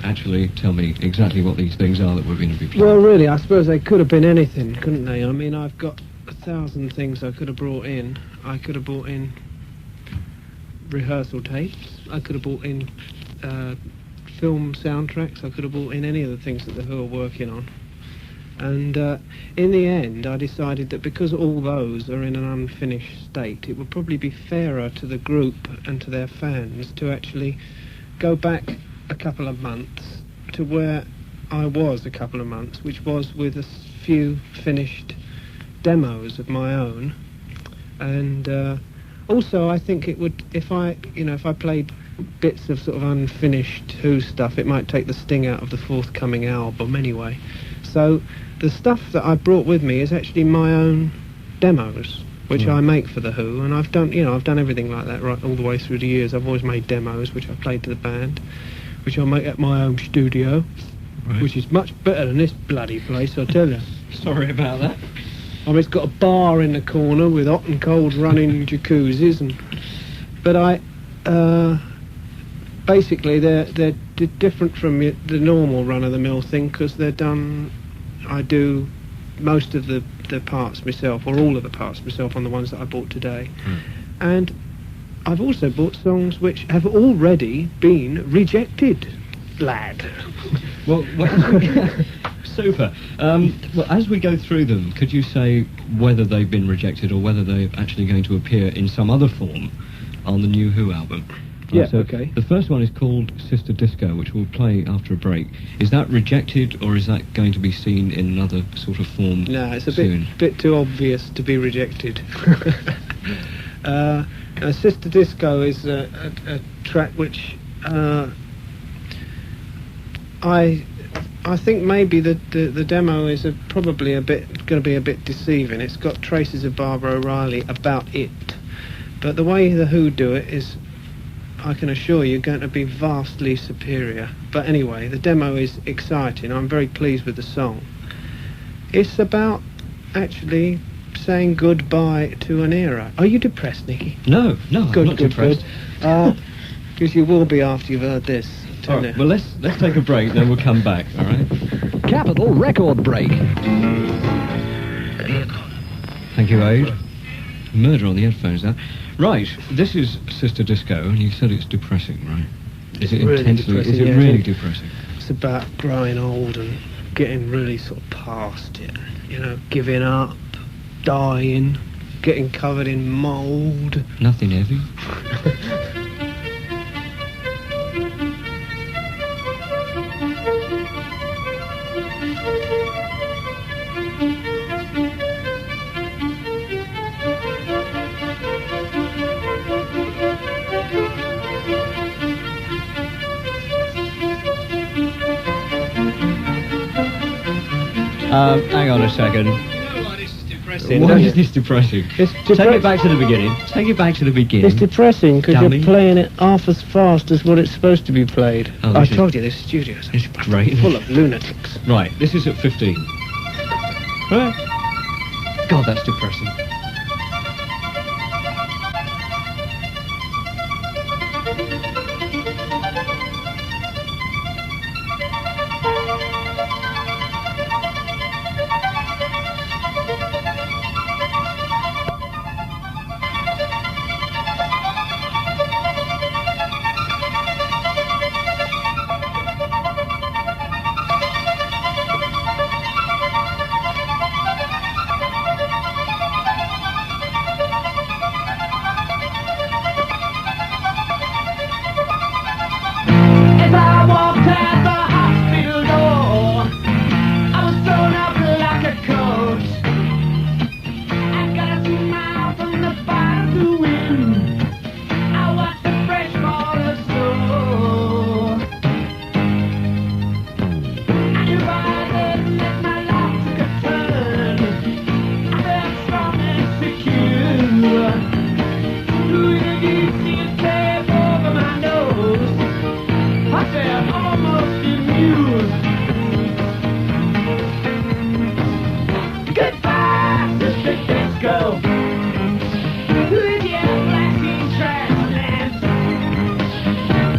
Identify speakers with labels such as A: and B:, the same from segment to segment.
A: actually tell me exactly what these things are that we're going to be playing?
B: Well, really, I suppose they could have been anything, couldn't they? I mean, I've got 1,000 things I could have brought in. I could have brought in rehearsal tapes. I could have brought in film soundtracks. I could have brought in any of the things that the Who are working on. And in the end, I decided that because all those are in an unfinished state, it would probably be fairer to the group and to their fans to actually go back a couple of months to where I was a couple of months, which was with a few finished demos of my own. And also, I think it would, if I played bits of sort of unfinished Who stuff, it might take the sting out of the forthcoming album anyway. So the stuff that I brought with me is actually my own demos, which I make for the Who, and I've done everything like that right all the way through the years. I've always made demos, which I played to the band, which I make at my own studio, which is much better than this bloody place, I tell you.
A: Sorry about that.
B: I mean, it's got a bar in the corner with hot and cold running jacuzzis, but basically they're different from the normal run-of-the-mill thing, because they're done. I do most of the parts myself, or all of the parts myself, on the ones that I bought today. And I've also bought songs which have already been rejected, lad.
A: Well, super. Well, as we go through them, could you say whether they've been rejected or whether they're actually going to appear in some other form on the new Who album?
B: Yeah,
A: so
B: okay.
A: The first one is called Sister Disco, which we'll play after a break. Is that rejected, or is that going to be seen in another sort of form?
B: No, it's a
A: soon?
B: bit too obvious to be rejected. Sister Disco is a track which I think maybe the demo is probably going to be a bit deceiving. It's got traces of Barbara O'Reilly about it, but the way the Who do it is, I can assure you, going to be vastly superior. But anyway, the demo is exciting. I'm very pleased with the song. It's about actually saying goodbye to an era. Are you depressed, Nicky?
A: No, I'm not depressed.
B: Because you will be after you've heard this.
A: All right, well, let's take a break, then we'll come back, all right?
C: Capital Record Break.
A: Thank you, Aid. Murder on the headphones now. Right, this is Sister Disco, and you said it's depressing, right? Is it
B: really
A: intensely?
B: depressing,
A: Is it
B: yeah.
A: really depressing?
B: It's about growing old and getting really sort of past it. You know, giving up, dying, getting covered in mould.
A: Nothing heavy. Hang on a second.
B: Why this is depressing?
A: Why is this depressing? Take it back to the beginning. Take it back to the beginning.
B: It's depressing because
A: Dummy.
B: you're playing it half as fast as what it's supposed to be played.
A: Oh,
B: I
A: this is-
B: told you, this studio's
A: It's great.
B: full of lunatics.
A: Right, this is at 15. Right. God, that's depressing.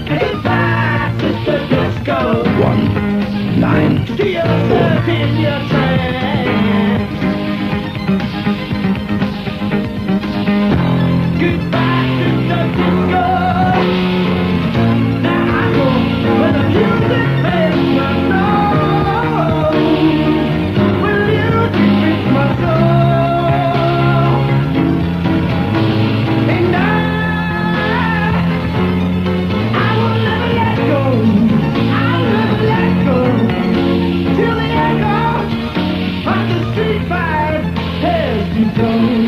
D: Goodbye, Sister Disco. to yourself in your trance. Goodbye to the disco. Now I go where the music makes my soul. Where the music makes my soul. And I will never let go. I'll never let go till the echo of the street fight has been told.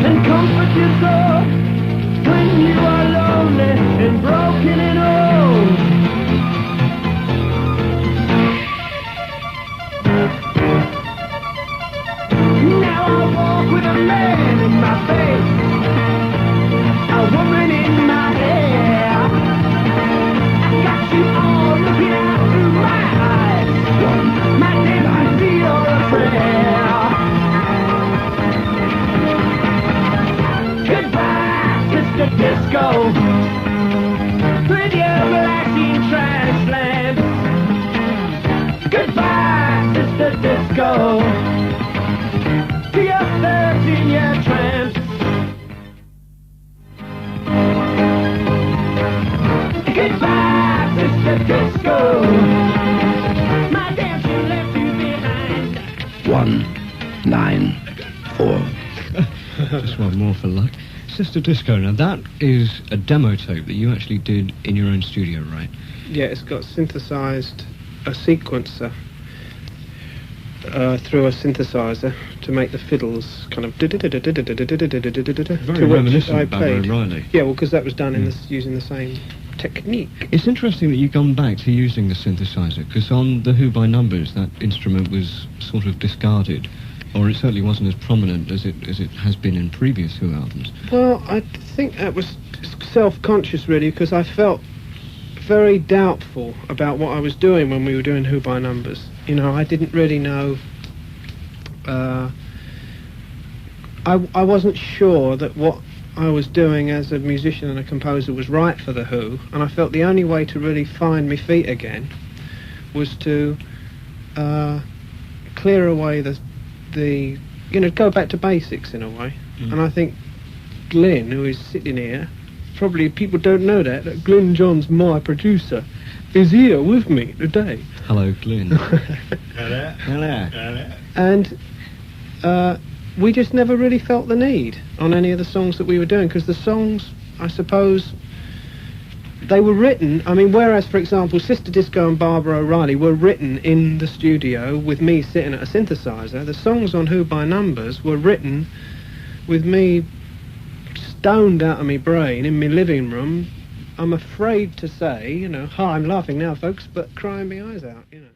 D: And comfort your soul when you are lonely and broken and old. Now I walk with a man in my face, a woman in my hair. I got you all looking out through my eyes. My name might be your affair. The disco with your flashing trash lamp. Goodbye, Sister Disco, to your 13-year tramp. Goodbye, Sister Disco, my damn she left you behind.
C: 194.
A: Just one more for luck. Sister Disco, now that is a demo tape that you actually did in your own studio, right?
B: Yeah, it's got synthesised a sequencer through a synthesizer to make the fiddles kind of
A: Very reminiscent of Barry Riley.
B: Yeah, well, because that was done in this, using the same technique.
A: It's interesting that you've gone back to using the synthesizer, because on the Who by Numbers that instrument was sort of discarded. Or it certainly wasn't as prominent as it has been in previous Who albums.
B: Well, I think that was self-conscious, really, because I felt very doubtful about what I was doing when we were doing Who by Numbers. You know, I didn't really know. I wasn't sure that what I was doing as a musician and a composer was right for the Who, and I felt the only way to really find my feet again was to clear away the go back to basics in a way. And I think Glyn, who is sitting here, probably people don't know that Glyn Johns, my producer, is here with me today.
A: Hello, Glyn.
E: Hello.
A: Hello.
B: And we just never really felt the need on any of the songs that we were doing, because the songs, I suppose, they were written, I mean, whereas, for example, Sister Disco and Barbara O'Reilly were written in the studio with me sitting at a synthesizer, the songs on Who by Numbers were written with me stoned out of my brain in my living room. I'm afraid to say, you know, I'm laughing now, folks, but crying my eyes out, you know.